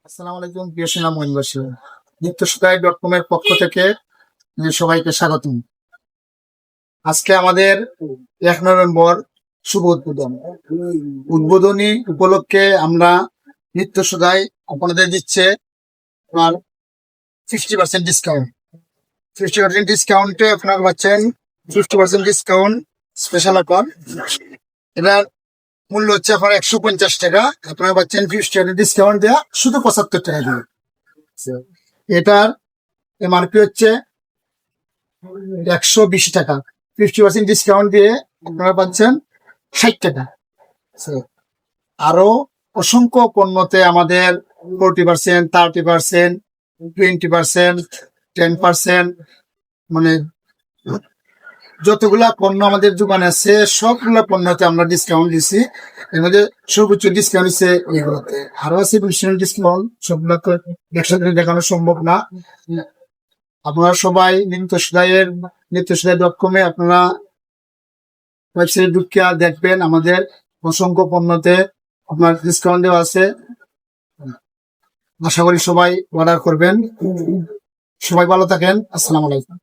আসসালামু আলাইকুম প্রিয় সেনামহিবাসী, নিত্যসুদাই.com এর পক্ষ থেকে সবাইকে স্বাগতম। আজকে আমাদের 1 নভেম্বর শুভ উদ্বোধনী উপলক্ষে আমরা নিত্যসুদাই আপনাদের দিচ্ছে আপনার 50% ডিসকাউন্ট। 50% ডিসকাউন্টে আপনারা পাচ্ছেন 50% ডিসকাউন্ট স্পেশাল অফার। এটার মূল্য হচ্ছে আপনার 150 টাকা, আপনারা পাচ্ছেন 50% ডিসকাউন্ট দেওয়া শুধু 75 টাকা দিয়ে। এটার এমআরপি হচ্ছে 120 টাকা, 50% ডিসকাউন্ট দিয়ে আপনারা পাচ্ছেন 60 টাকা। আরো অসংখ্য পণ্যতে আমাদের 40%, 30%, 20%, 10%, মানে যতগুলা পণ্য আমাদের দোকানে আছে সবগুলা পণ্যতে আমরা ডিসকাউন্ট দিচ্ছি। এর মধ্যে সর্বোচ্চ ডিসকাউন্ট দিচ্ছে এগুলোতে, আরো আছে 20% ডিসকাউন্ট। সবগুলোকে একসাথে দেখানো সম্ভব না। আপনারা সবাই নিত্যসুদাই.com এ আপনারা ওয়েবসাইটে ঢুকে দেখবেন, আমাদের অসংখ্য পণ্যতে আপনার ডিসকাউন্ট দেওয়া আছে। আশা করি সবাই অর্ডার করবেন। সবাই ভালো থাকেন। আসসালামু আলাইকুম।